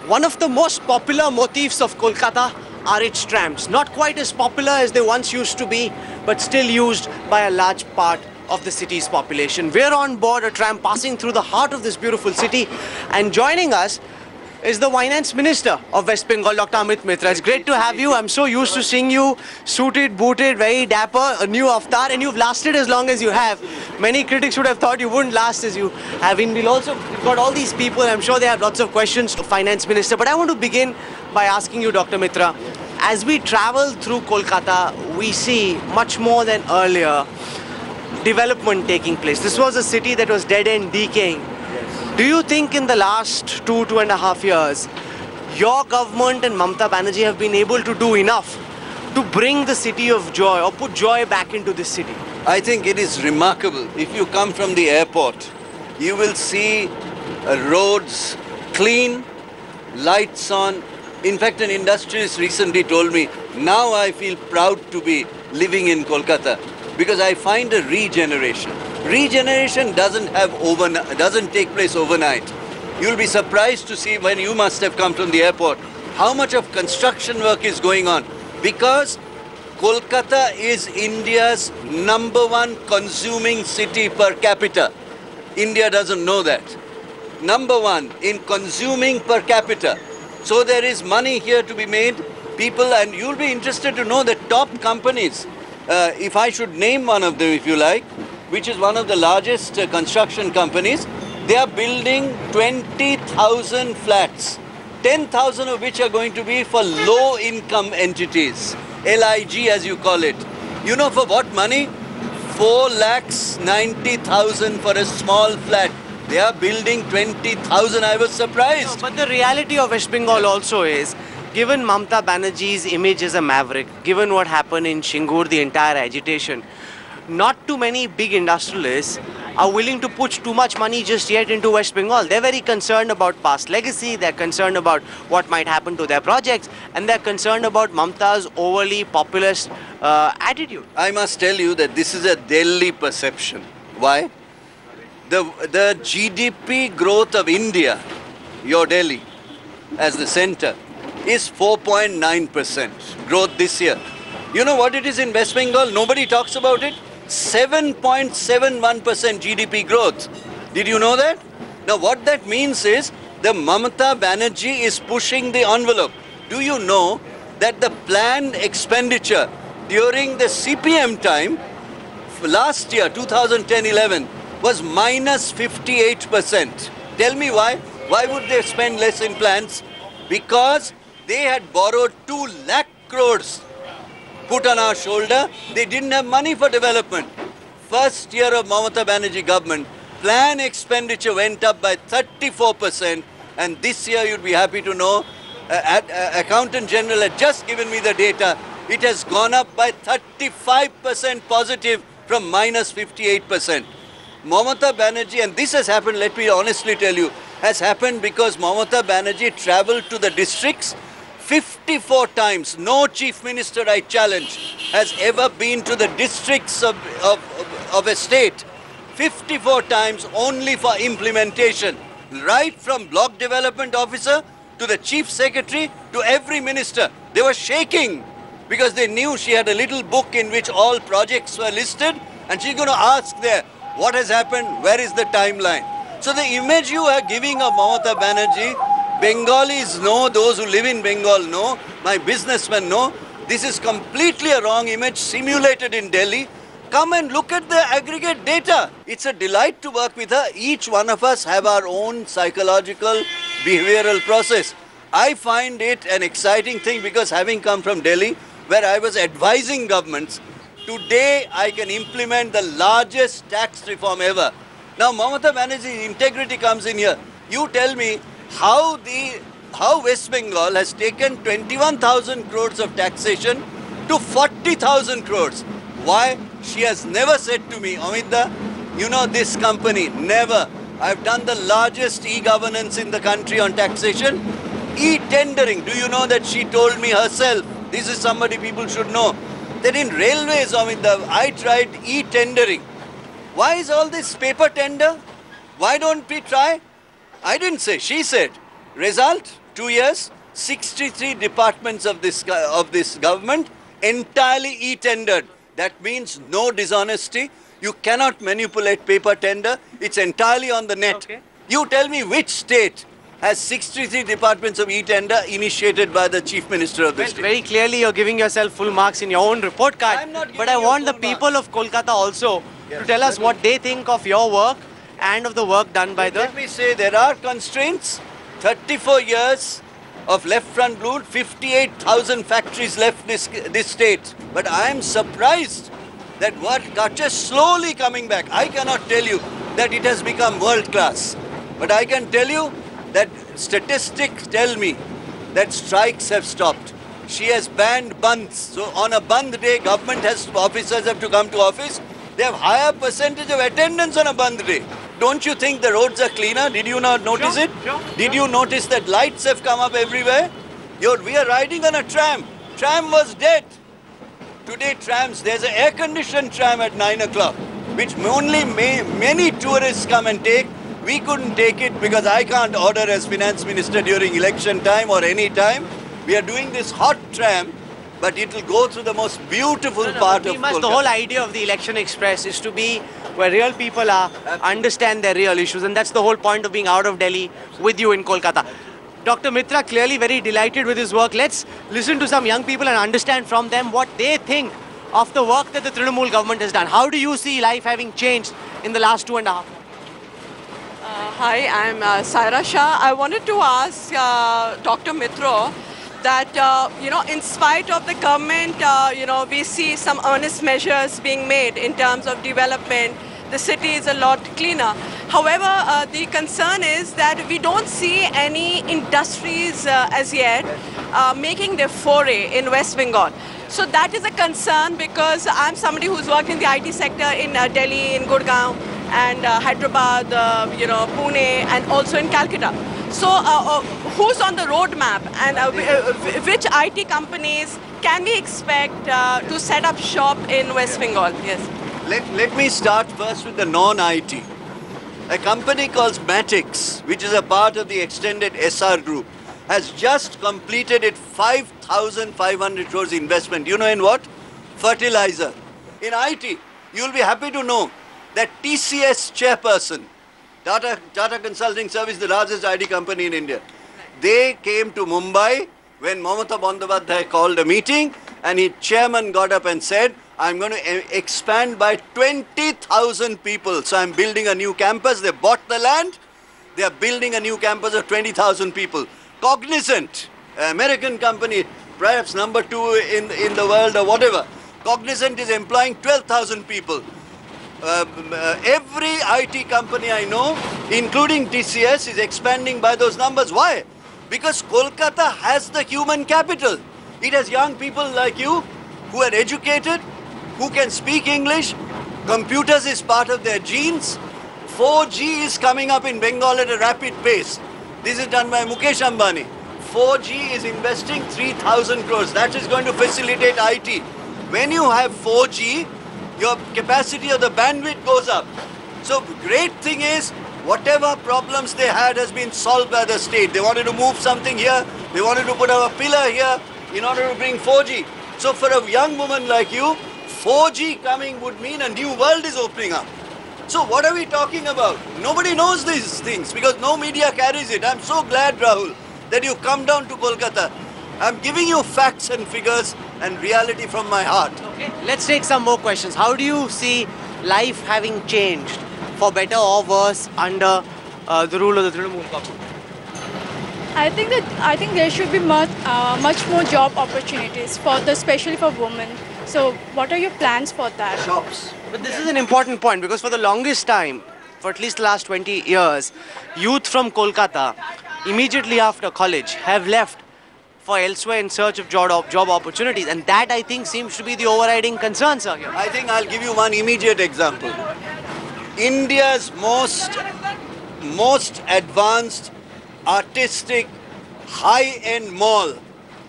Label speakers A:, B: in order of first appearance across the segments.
A: One of the most popular motifs of Kolkata are its trams. Not quite as popular as they once used to be, but still used by a large part of the city's population. We're on board a tram passing through the heart of this beautiful city, and joining us is the Finance Minister of West Bengal, Dr. Amit Mitra. It's great to have you. I'm so used to seeing you suited, booted, very dapper, a new avatar, and you've lasted as long as you have. Many critics would have thought you wouldn't last as you have been. We've got all these people. I'm sure they have lots of questions to Finance Minister. But I want to begin by asking you, Dr. Mitra, as we travel through Kolkata, we see much more than earlier development taking place. This was a city that was dead and decaying. Do you think in the last 2.5 years, your government and Mamata Banerjee have been able to do enough to bring the city of joy or put joy back into this city?
B: I think it is remarkable. If you come from the airport, you will see roads clean, lights on. In fact, an industrialist recently told me, now I feel proud to be living in Kolkata because I find a regeneration. Regeneration doesn't take place overnight. You'll be surprised to see when you must have come from the airport how much of construction work is going on, because Kolkata is India's #1 consuming city per capita. India doesn't know that. #1 in consuming per capita. So there is money here to be made. People, and you'll be interested to know the top companies. If I should name one of them, if you like, which is one of the largest construction companies, they are building 20,000 flats, 10,000 of which are going to be for low-income entities, LIG as you call it. You know for what money? 4,90,000 for a small flat. They are building 20,000. I was surprised.
A: No, but the reality of West Bengal also is, given Mamata Banerjee's image as a maverick, given what happened in Shingur, the entire agitation, not too many big industrialists are willing to put too much money just yet into West Bengal. They're very concerned about past legacy, they're concerned about what might happen to their projects, and they're concerned about Mamata's overly populist attitude.
B: I must tell you that this is a Delhi perception. Why? The GDP growth of India, your Delhi, as the center, is 4.9% growth this year. You know what it is in West Bengal? Nobody talks about it. 7.71% GDP growth. Did you know that? Now what that means is the Mamata Banerjee is pushing the envelope. Do you know that the planned expenditure during the CPM time last year, 2010-11, was minus 58%. Tell me why? Why would they spend less in plans? Because they had borrowed 2 lakh crores put on our shoulder. They didn't have money for development. First year of Mamata Banerjee government, plan expenditure went up by 34%, and this year you'd be happy to know, Accountant General had just given me the data, it has gone up by 35% positive from minus 58%. Mamata Banerjee, and this has happened, let me honestly tell you, has happened because Mamata Banerjee travelled to the districts 54 times. No chief minister, I challenge, has ever been to the districts of a state 54 times only for implementation. Right from block development officer to the chief secretary to every minister. They were shaking because they knew she had a little book in which all projects were listed, and she's going to ask there, what has happened? Where is the timeline? So the image you are giving of Mamata Banerjee, Bengalis know, those who live in Bengal know, my businessmen know, this is completely a wrong image simulated in Delhi. Come and look at the aggregate data. It's a delight to work with her. Each one of us have our own psychological, behavioral process. I find it an exciting thing because having come from Delhi, where I was advising governments, today I can implement the largest tax reform ever. Now Mamata Banerjee's integrity comes in here. You tell me how West Bengal has taken 21,000 crores of taxation to 40,000 crores. Why? She has never said to me, Amit, you know this company, never. I've done the largest e-governance in the country on taxation. E-tendering, do you know that she told me herself, this is somebody people should know, that in railways, Amit, I tried e-tendering. Why is all this paper tender? Why don't we try? I didn't say, she said. Result? 2 years, 63 departments of this government entirely e-tendered. That means no dishonesty. You cannot manipulate paper tender. It's entirely on the net.
A: Okay.
B: You tell me which state has 63 departments of e-tender initiated by the chief minister of the
A: Well,
B: state.
A: very clearly you're giving yourself full marks in your own report card.
B: I'm not
A: But
B: giving
A: I
B: you
A: want the
B: full
A: people
B: marks.
A: of Kolkata also to tell us what they think of your work and of the work done by the...
B: Let me say there are constraints. 34 years of left front rule, 58,000 factories left this state. But I am surprised that what culture is slowly coming back. I cannot tell you that it has become world class. But I can tell you that statistics tell me that strikes have stopped. She has banned bandhs. So on a bandh day, officers have to come to office. They have higher percentage of attendance on a bandh day. Don't you think the roads are cleaner? Did you not notice
A: Sure,
B: it?
A: sure,
B: Did
A: sure.
B: you notice that lights have come up everywhere? We are riding on a tram. Tram was dead. Today trams, there's an air-conditioned tram at 9 o'clock, which only many tourists come and take. We couldn't take it because I can't order as finance minister during election time or any time. We are doing this hot tram, but it will go through the most beautiful part of
A: The
B: Kolkata.
A: whole idea of the Election Express is to be where real people are, understand their real issues, and that's the whole point of being out of Delhi with you in Kolkata. Dr. Mitra clearly very delighted with his work. Let's listen to some young people and understand from them what they think of the work that the Trinamool government has done. How do you see life having changed in the last 2.5 months?
C: Hi, I'm Saira Shah. I wanted to ask Dr. Mitra that, in spite of the government, we see some earnest measures being made in terms of development. The city is a lot cleaner. However, the concern is that we don't see any industries as yet making their foray in West Bengal. So that is a concern because I'm somebody who's worked in the IT sector in Delhi, in Gurgaon, and Hyderabad, Pune, and also in Calcutta. So who's on the roadmap and which IT companies can we expect to set up shop in West Bengal? Yes.
B: Let me start first with the non-IT. A company called Matix, which is a part of the extended SR group, has just completed its 5,500 crores investment. You know in what? Fertilizer. In IT, you'll be happy to know that TCS chairperson, Tata Consulting Service, the largest IT company in India, they came to Mumbai when Mamata Bandyopadhyay called a meeting, and his chairman got up and said, I'm going to expand by 20,000 people. So I'm building a new campus. They bought the land. They are building a new campus of 20,000 people. Cognizant, American company, perhaps number 2 in the world or whatever. Cognizant is employing 12,000 people. Every IT company I know, including TCS, is expanding by those numbers. Why? Because Kolkata has the human capital. It has young people like you who are educated, who can speak English. Computers is part of their genes. 4G is coming up in Bengal at a rapid pace. This is done by Mukesh Ambani. 4G is investing 3,000 crores. That is going to facilitate IT. When you have 4G, your capacity of the bandwidth goes up. So great thing is, whatever problems they had has been solved by the state. They wanted to move something here. They wanted to put up a pillar here in order to bring 4G. So for a young woman like you, 4G coming would mean a new world is opening up. So what are we talking about? Nobody knows these things because no media carries it. I'm so glad, Rahul, that you come down to Kolkata. I'm giving you facts and figures and reality from my heart.
A: Okay, let's take some more questions. How do you see life having changed for better or worse under the rule of the Trinamool government?
D: I think there should be much more job opportunities especially for women. So, what are your plans for that?
B: Shops.
A: But this is an important point because for the longest time, for at least the last 20 years, youth from Kolkata, immediately after college, have left for elsewhere in search of job opportunities. And that, I think, seems to be the overriding concern, sir, here.
B: I think I'll give you one immediate example. India's most advanced, artistic, high-end mall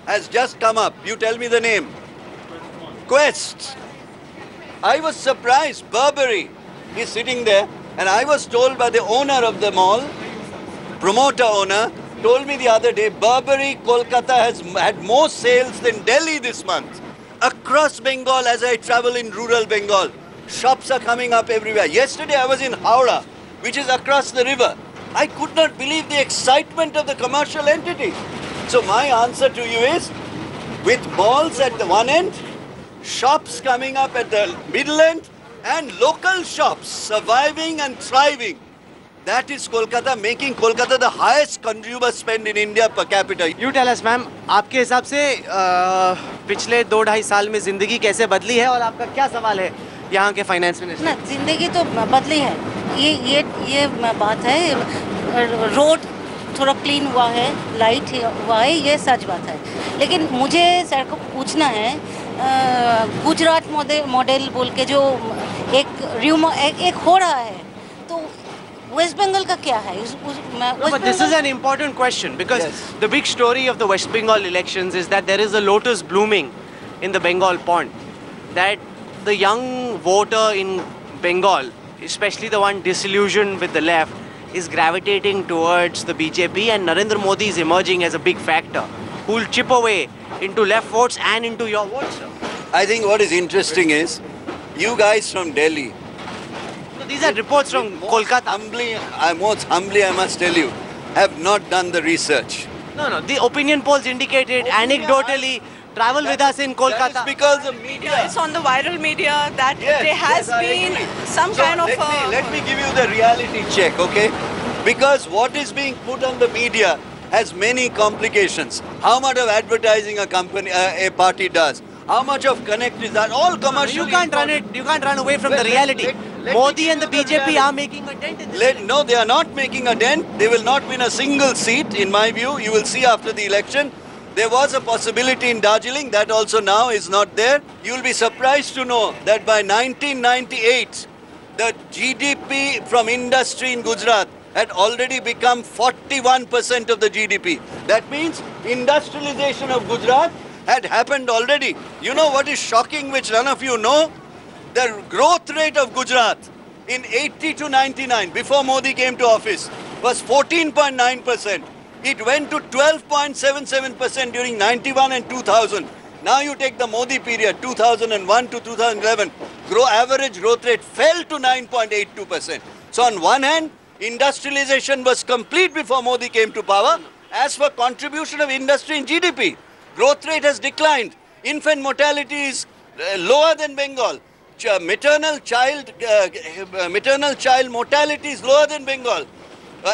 B: has just come up. You tell me the name. Quest. I was surprised. Burberry is sitting there, and I was told by the owner of the mall, promoter owner, told me the other day, Burberry Kolkata has had more sales than Delhi this month. Across Bengal, as I travel in rural Bengal, shops are coming up everywhere. Yesterday I was in Howrah, which is across the river. I could not believe the excitement of the commercial entity. So my answer to you is, with malls at the one end, shops coming up at the middle end, and local shops surviving and thriving. That is Kolkata, making Kolkata the highest consumer spend in India per capita.
A: You tell us, ma'am, आपके हिसाब से पिछले 2-2.5 साल में जिंदगी कैसे बदली है और आपका क्या सवाल है यहाँ के फाइनेंस मिनिस्टर?
E: ना जिंदगी तो बदली है, ये बात है। रोड थोड़ा क्लीन हुआ है, लाइट हुआ है, ये सच बात है। लेकिन मुझे सर को पूछना है, गुजरात मॉडल बोल के जो एक हो रहा है, तो वेस्ट बंगाल का क्या है?
A: But this is an important question because the big story of the West Bengal elections is that there is a lotus blooming in the Bengal pond. That the young voter in Bengal, especially the one disillusioned with the left, is gravitating towards the BJP, and Narendra Modi is emerging as a big factor who will chip away into left votes and into your votes, sir.
B: I think what is interesting is, you guys from Delhi,
A: So these are reports from Kolkata.
B: most humbly I must tell you, have not done the research.
A: No, the opinion polls indicated anecdotally. Travel with us in
B: That
A: Kolkata.
B: is because the media.
C: It's on the viral media that
B: Yes,
C: there has
B: yes, I
C: been
B: agree.
C: some
B: So
C: kind of
B: let me give you the reality check, okay? Because what is being put on the media has many complications. How much of advertising a party does, how much of connect is that, all commercial.
A: You can't run it. You can't run away from the reality. Modi and the BJP are making a dent in this.
B: No, they are not making a dent. They will not win a single seat, in my view. You will see after the election. There was a possibility in Darjeeling, that also now is not there. You will be surprised to know that by 1998, the GDP from industry in Gujarat had already become 41% of the GDP. That means industrialization of Gujarat had happened already. You know what is shocking, which none of you know? The growth rate of Gujarat in 80 to 99, before Modi came to office, was 14.9%. It went to 12.77% during 91 and 2000. Now you take the Modi period, 2001 to 2011, average growth rate fell to 9.82%. So on one hand, industrialization was complete before Modi came to power. As for contribution of industry in GDP, growth rate has declined. Infant mortality is lower than Bengal. Maternal child mortality is lower than Bengal.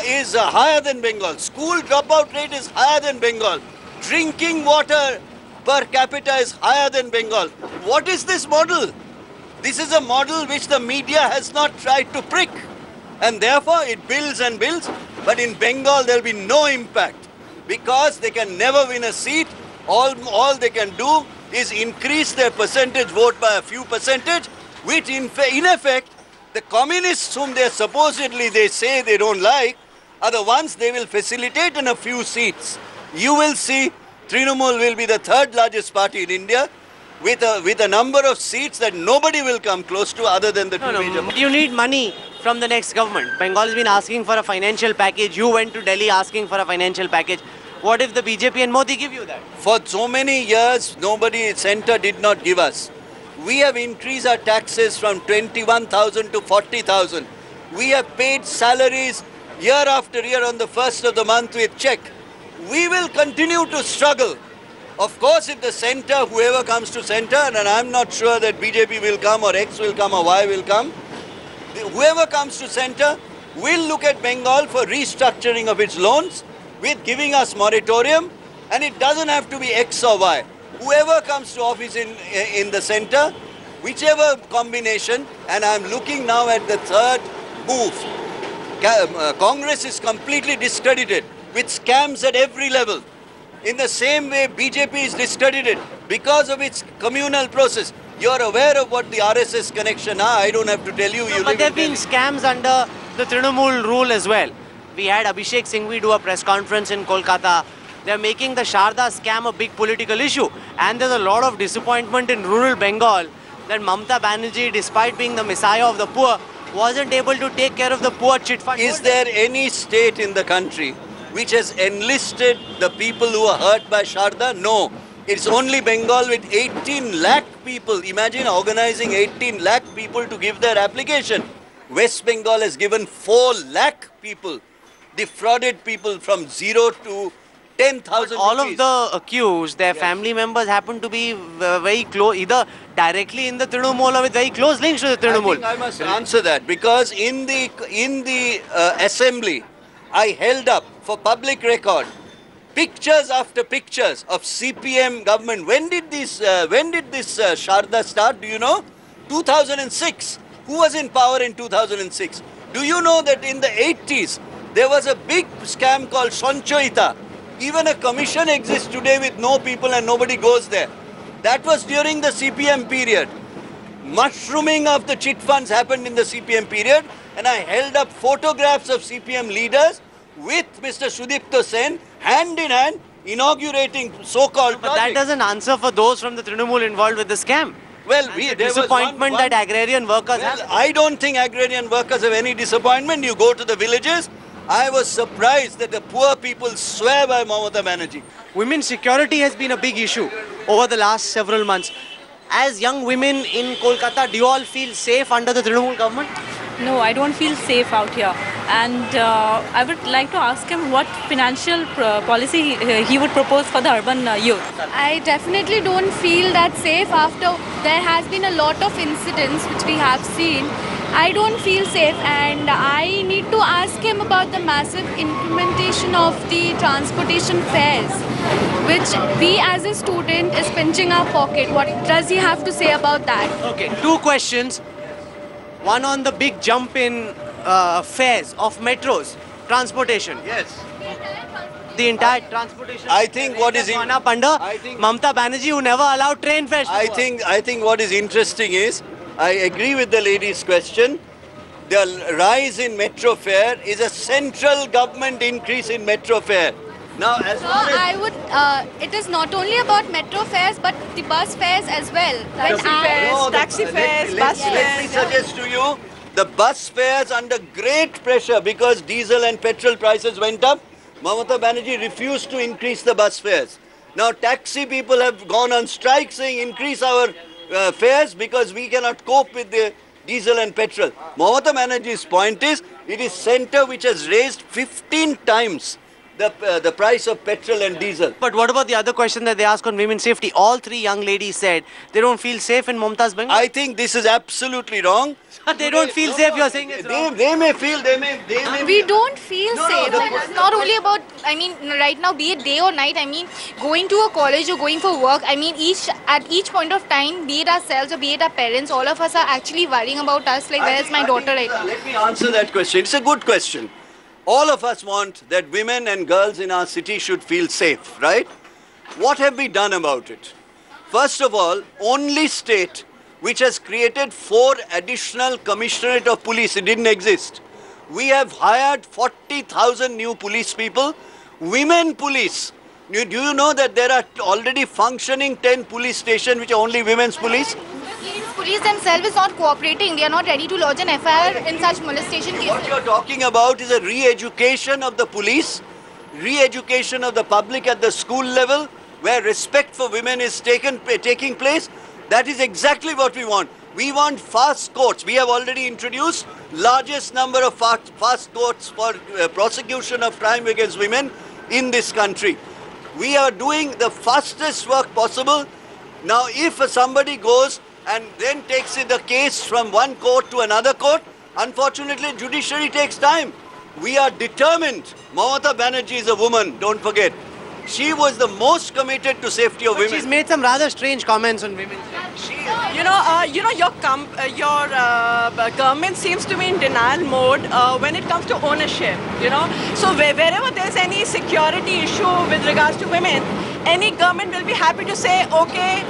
B: Is higher than Bengal. School dropout rate is higher than Bengal. Drinking water per capita is higher than Bengal. What is this model? This is a model which the media has not tried to prick. And therefore it builds and builds. But in Bengal there will be no impact. Because they can never win a seat. All they can do is increase their percentage vote by a few percentage, which in effect, the communists whom they say they don't like, are the ones they will facilitate in a few seats. You will see Trinamool will be the third largest party in India with a number of seats that nobody will come close to other than the two major parties.
A: You need money from the next government. Bengal has been asking for a financial package. You went to Delhi asking for a financial package. What if the BJP and Modi give you that?
B: For so many years, center did not give us. We have increased our taxes from 21,000 to 40,000. We have paid salaries year after year on the first of the month with check. We will continue to struggle. Of course, if the center, whoever comes to center, and I'm not sure that BJP will come or X will come or Y will come, whoever comes to center will look at Bengal for restructuring of its loans with giving us moratorium, and it doesn't have to be X or Y. Whoever comes to office in the center, whichever combination, and I'm looking now at the third move. Congress is completely discredited with scams at every level. In the same way, BJP is discredited because of its communal process. You're aware of what the RSS connection are. I don't have to tell you.
A: But there have been scams under the Trinamool rule as well. We had Abhishek Singhvi do a press conference in Kolkata. They're making the Sharda scam a big political issue. And there's a lot of disappointment in rural Bengal that Mamata Banerjee, despite being the messiah of the poor, wasn't able to take care of the poor chit fund.
B: Is there any state in the country which has enlisted the people who are hurt by Sharda? No. It's only Bengal with 18 lakh people. Imagine organizing 18 lakh people to give their application. West Bengal has given 4 lakh people, defrauded people from 0 to 10,000
A: All of
B: rupees.
A: the accused, their family members happen to be very close, either directly in the Trinamool or with very close links to the
B: I
A: Trinamool.
B: think I must answer that because in the assembly, I held up for public record pictures after pictures of CPM government. When did this Sharda start? Do you know? 2006. Who was in power in 2006? Do you know that in the 80s there was a big scam called Sanchoita? Even a commission exists today with no people and nobody goes there. That was during the CPM period. Mushrooming of the chit funds happened in the CPM period, and I held up photographs of CPM leaders with Mr. Sudipto Sen hand in hand inaugurating so-called
A: But that
B: projects.
A: doesn't answer for those from the Trinamool involved with the scam.
B: Well,
A: And the
B: there was
A: disappointment
B: one-
A: that agrarian workers
B: Well,
A: have.
B: I don't think agrarian workers have any disappointment. You go to the villages. I was surprised that the poor people swear by Mamata Banerjee.
A: Women's security has been a big issue over the last several months. As young women in Kolkata, do you all feel safe under the Trinamool government?
F: No, I don't feel safe out here. And I would like to ask him what financial policy he would propose for the urban youth.
D: I definitely don't feel that safe after there has been a lot of incidents which we have seen. I don't feel safe, and I need to ask him about the massive implementation of the transportation fares, which we as a student is pinching our pocket. What does he have to say about that?
A: Okay, two questions. One on the big jump in fares of metros, transportation.
B: Yes.
A: The entire transportation.
B: I think what is
A: has
B: in-
A: gone up under
B: I think-
A: Mamata Banerjee, who never allowed train fares. to
B: I
A: go up.
B: think what is interesting is, I agree with the lady's question. The rise in metro fare is a central government increase in metro fare. Now, as
D: So
B: far as
D: I would. It is not only about metro fares, but the bus fares as well. When
C: Taxi
D: I-
C: fares,
B: No, the-
C: taxi
B: let
C: fares,
B: me-
C: bus
B: Let me
C: fares.
B: suggest to you, the bus fares under great pressure because diesel and petrol prices went up. Mamata Banerjee refused to increase the bus fares. Now taxi people have gone on strike saying increase our fares because we cannot cope with the diesel and petrol. Mamata Banerjee's point is, it is centre which has raised 15 times the price of petrol and diesel.
A: But what about the other question that they asked on women's safety? All three young ladies said they don't feel safe in Mamata's Bengal.
B: I think this is absolutely wrong.
A: They don't feel safe, you're saying it's wrong.
B: They may feel, they may
G: We don't feel
B: No, no,
G: safe.
B: the-
G: It's not only about, I mean, right now, be it day or night, I mean, going to a college or going for work, I mean, at each point of time, be it ourselves or be it our parents, all of us are actually worrying about us, like, where's my daughter right now?
B: Let me answer that question. It's a good question. All of us want that women and girls in our city should feel safe, right? What have we done about it? First of all, only state which has created 4 additional commissionerate of police. It didn't exist. We have hired 40,000 new police people, women police. Do you know that there are already functioning 10 police stations which are only women's police?
G: Police themselves is not cooperating. They are not ready to lodge an FIR in such molestation cases.
B: What you're talking about is a re-education of the police, re-education of the public at the school level, where respect for women is taking place. That is exactly what we want. We want fast courts. We have already introduced largest number of fast courts for prosecution of crime against women in this country. We are doing the fastest work possible. Now, if somebody goes and then takes the case from one court to another court, unfortunately, judiciary takes time. We are determined. Mamata Banerjee is a woman, don't forget. She was the most committed to safety of
A: But
B: women.
A: she's made some rather strange comments on women.
C: Your government seems to be in denial mode when it comes to ownership. So wherever there's any security issue with regards to women, any government will be happy to say, okay,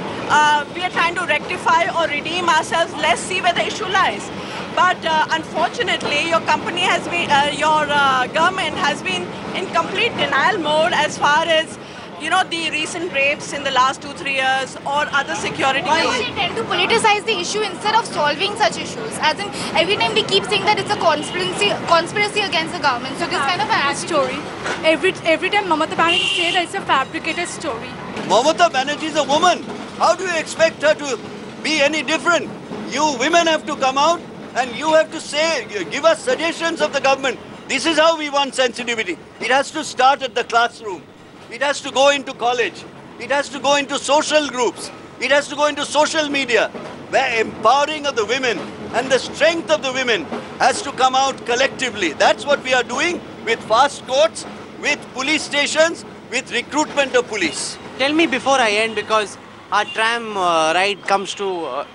C: we are trying to rectify or redeem ourselves. Let's see where the issue lies. But unfortunately, your company has been, your government has been in complete denial mode as far as the recent rapes in the last 2-3 years or other security
G: They tend to politicize the issue instead of solving such issues. As in, every time they keep saying that it's a conspiracy against the government. So this kind of an attitude.
F: Story. Every time Mamata Banerjee says that it's a fabricated story.
B: Mamata Banerjee is a woman. How do you expect her to be any different? You women have to come out and you have to say, give us suggestions of the government. This is how we want sensitivity. It has to start at the classroom. It has to go into college. It has to go into social groups. It has to go into social media, where empowering of the women and the strength of the women has to come out collectively. That's what we are doing with fast courts, with police stations, with recruitment of police.
A: Tell me before I end, because our tram ride comes to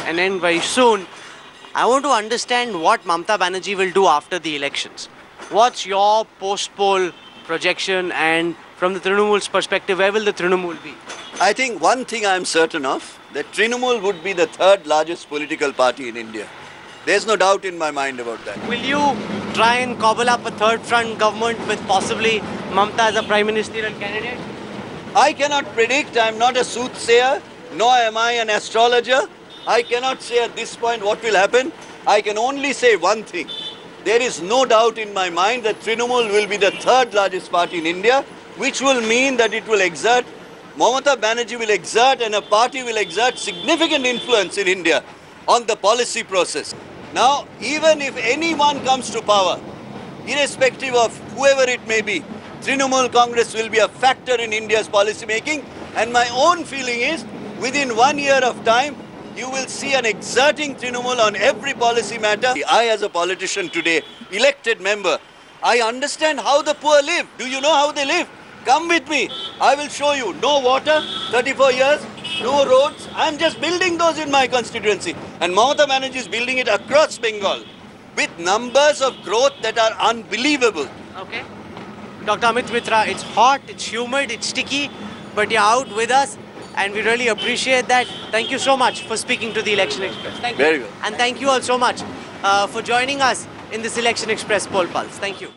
A: an end very soon. I want to understand what Mamata Banerjee will do after the elections. What's your post-poll projection, and from the Trinamool's perspective, where will the Trinamool be?
B: I think one thing I am certain of, that Trinamool would be the third largest political party in India. There's no doubt in my mind about that.
A: Will you try and cobble up a third front government with possibly Mamata as a prime ministerial candidate?
B: I cannot predict, I am not a soothsayer, nor am I an astrologer. I cannot say at this point what will happen. I can only say one thing. There is no doubt in my mind that Trinamool will be the third largest party in India, which will mean that it will exert, Mamata Banerjee will exert, and a party will exert significant influence in India on the policy process. Now, even if anyone comes to power, irrespective of whoever it may be, Trinamool Congress will be a factor in India's policy making, and my own feeling is, within 1 year of time, you will see an exerting Trinamool on every policy matter. I, as a politician today, elected member, I understand how the poor live. Do you know how they live? Come with me. I will show you. No water, 34 years, no roads. I'm just building those in my constituency. And Mamata Banerjee is building it across Bengal with numbers of growth that are unbelievable.
A: Okay. Dr. Amit Mitra, it's hot, it's humid, it's sticky, but you're out with us, and we really appreciate that. Thank you so much for speaking to the Election Express. Thank you.
B: Very well.
A: And thank you all so much for joining us in this Election Express Poll Pulse. Thank you.